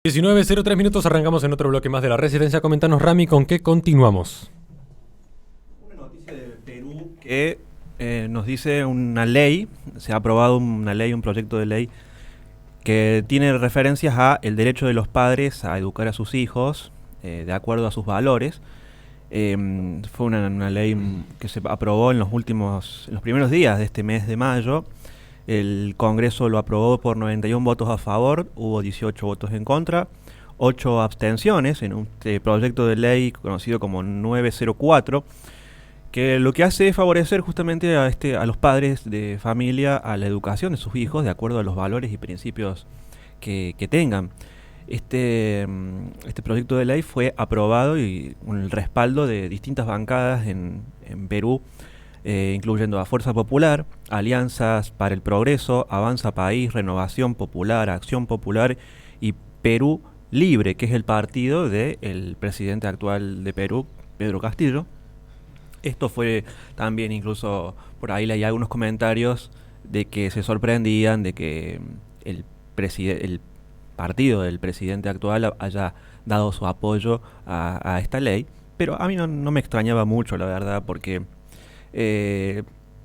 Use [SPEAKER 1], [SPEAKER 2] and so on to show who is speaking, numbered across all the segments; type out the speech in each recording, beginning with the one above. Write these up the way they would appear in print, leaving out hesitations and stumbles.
[SPEAKER 1] 19:03 minutos, arrancamos en otro bloque más de la Resistencia. Coméntanos, Rami, ¿con qué continuamos?
[SPEAKER 2] Una noticia de Perú que nos dice una ley, se ha aprobado una ley, un proyecto de ley que tiene referencias a el derecho de los padres a educar a sus hijos de acuerdo a sus valores. Fue una ley que se aprobó en los primeros días de este mes de mayo. El Congreso lo aprobó por 91 votos a favor, hubo 18 votos en contra, 8 abstenciones en un proyecto de ley conocido como 904, que lo que hace es favorecer justamente a los padres de familia a la educación de sus hijos de acuerdo a los valores y principios que tengan. Este proyecto de ley fue aprobado y con el respaldo de distintas bancadas en Perú, incluyendo a Fuerza Popular, Alianzas para el Progreso, Avanza País, Renovación Popular, Acción Popular y Perú Libre, que es el partido del presidente actual de Perú, Pedro Castillo. Esto fue también, incluso por ahí hay algunos comentarios de que se sorprendían de que el partido del presidente actual haya dado su apoyo a esta ley, pero a mí no me extrañaba mucho, la verdad, porque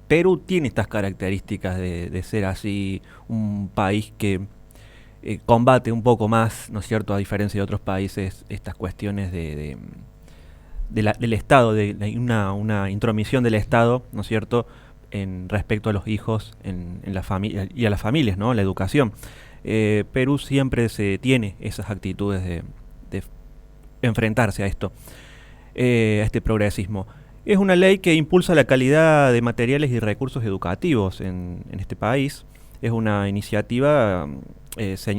[SPEAKER 2] Perú tiene estas características de ser así un país que combate un poco más, ¿no es cierto?, a diferencia de otros países, estas cuestiones del Estado, una intromisión del Estado, ¿no es cierto?, en respecto a los hijos en la familia y a las familias, ¿no?, la educación. Perú siempre se tiene esas actitudes de enfrentarse a esto, a este progresismo. Es una ley que impulsa la calidad de materiales y recursos educativos en este país. Es una iniciativa, esta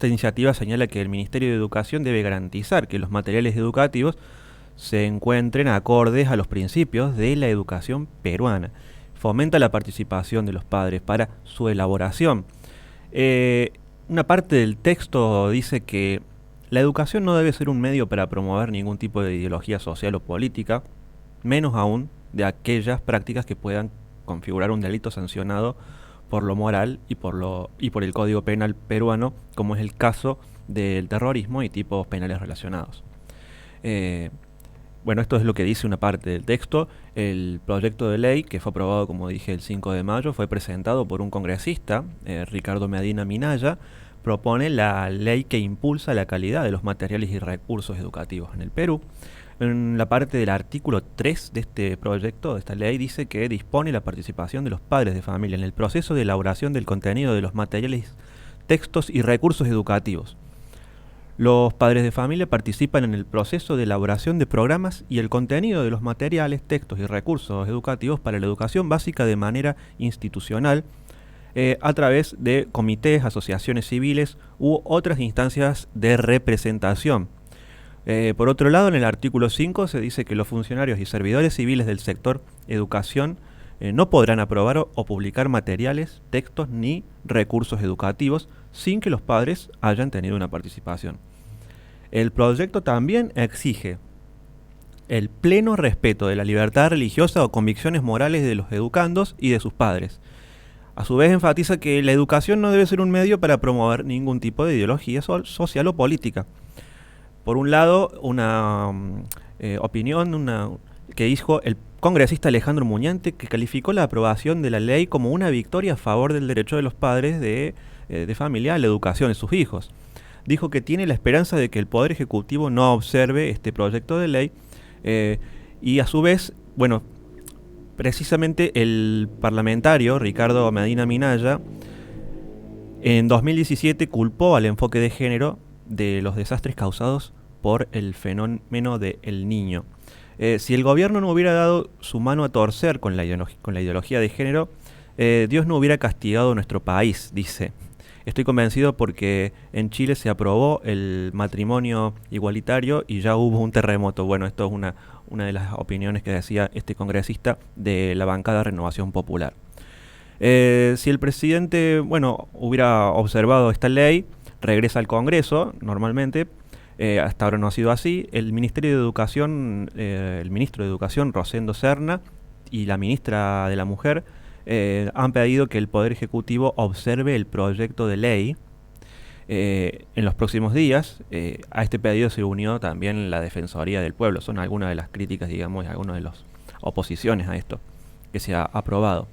[SPEAKER 2] iniciativa señala que el Ministerio de Educación debe garantizar que los materiales educativos se encuentren acordes a los principios de la educación peruana. Fomenta la participación de los padres para su elaboración. Una parte del texto dice que la educación no debe ser un medio para promover ningún tipo de ideología social o política, menos aún de aquellas prácticas que puedan configurar un delito sancionado por lo moral y por el Código Penal peruano, como es el caso del terrorismo y tipos penales relacionados. Bueno, esto es lo que dice una parte del texto. El proyecto de ley, que fue aprobado, como dije, el 5 de mayo, fue presentado por un congresista, Ricardo Medina Minaya. Propone la ley que impulsa la calidad de los materiales y recursos educativos en el Perú. En la parte del artículo 3 de este proyecto, de esta ley, dice que dispone la participación de los padres de familia en el proceso de elaboración del contenido de los materiales, textos y recursos educativos. Los padres de familia participan en el proceso de elaboración de programas y el contenido de los materiales, textos y recursos educativos para la educación básica de manera institucional, a través de comités, asociaciones civiles u otras instancias de representación. Por otro lado, en el artículo 5 se dice que los funcionarios y servidores civiles del sector educación no podrán aprobar o publicar materiales, textos ni recursos educativos sin que los padres hayan tenido una participación. El proyecto también exige el pleno respeto de la libertad religiosa o convicciones morales de los educandos y de sus padres. A su vez enfatiza que la educación no debe ser un medio para promover ningún tipo de ideología social o política. Por un lado, una opinión que dijo el congresista Alejandro Muñante, que calificó la aprobación de la ley como una victoria a favor del derecho de los padres de familia a la educación de sus hijos. Dijo que tiene la esperanza de que el Poder Ejecutivo no observe este proyecto de ley y a su vez, bueno, precisamente el parlamentario Ricardo Medina Minaya en 2017 culpó al enfoque de género de los desastres causados por el fenómeno del Niño. Si el gobierno no hubiera dado su mano a torcer con la ideología de género, Dios no hubiera castigado a nuestro país, dice. Estoy convencido porque en Chile se aprobó el matrimonio igualitario y ya hubo un terremoto. Bueno, esto es una de las opiniones que decía este congresista de la bancada Renovación Popular. Si el presidente, bueno, hubiera observado esta ley, regresa al Congreso, normalmente, hasta ahora no ha sido así. El Ministerio de Educación, el ministro de Educación, Rosendo Serna, y la ministra de la Mujer, han pedido que el Poder Ejecutivo observe el proyecto de ley En los próximos días, a este pedido se unió también la Defensoría del Pueblo. Son algunas de las críticas, digamos, y algunas de las oposiciones a esto que se ha aprobado.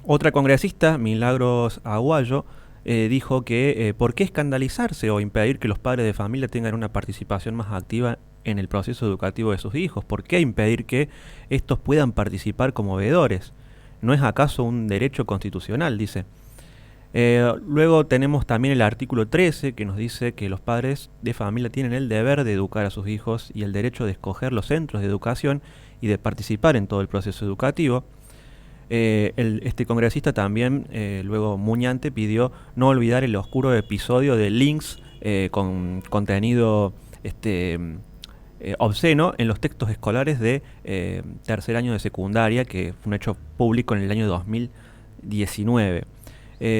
[SPEAKER 2] Otra congresista, Milagros Aguayo, dijo que ¿por qué escandalizarse o impedir que los padres de familia tengan una participación más activa en el proceso educativo de sus hijos? ¿Por qué impedir que estos puedan participar como veedores? ¿No es acaso un derecho constitucional?, dice. Luego tenemos también el artículo 13 que nos dice que los padres de familia tienen el deber de educar a sus hijos y el derecho de escoger los centros de educación y de participar en todo el proceso educativo. Este congresista también, luego Muñante, pidió no olvidar el oscuro episodio de links con contenido obsceno en los textos escolares de tercer año de secundaria, que fue un hecho público en el año 2019.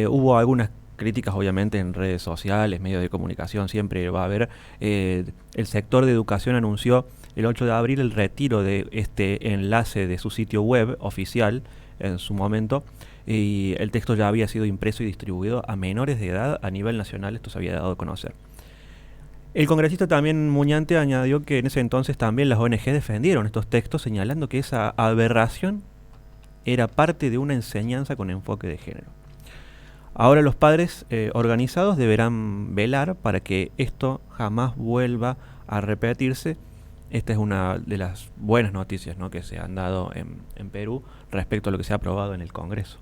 [SPEAKER 2] Hubo algunas críticas, obviamente, en redes sociales, medios de comunicación, siempre va a haber. El sector de educación anunció el 8 de abril el retiro de este enlace de su sitio web oficial en su momento, y el texto ya había sido impreso y distribuido a menores de edad a nivel nacional. Esto se había dado a conocer. El congresista también Muñante añadió que en ese entonces también las ONG defendieron estos textos, señalando que esa aberración era parte de una enseñanza con enfoque de género. Ahora los padres organizados deberán velar para que esto jamás vuelva a repetirse. Esta es una de las buenas noticias, ¿no?, que se han dado en Perú respecto a lo que se ha aprobado en el Congreso.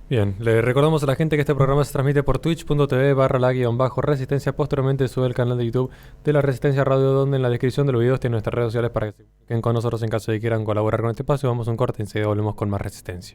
[SPEAKER 1] Bien, le recordamos a la gente que este programa se transmite por twitch.tv/la-resistencia. Posteriormente sube el canal de YouTube de La Resistencia Radio, donde en la descripción de los videos tiene nuestras redes sociales para que se comuniquen con nosotros en caso de que quieran colaborar con este espacio. Vamos a un corte y enseguida volvemos con más Resistencia.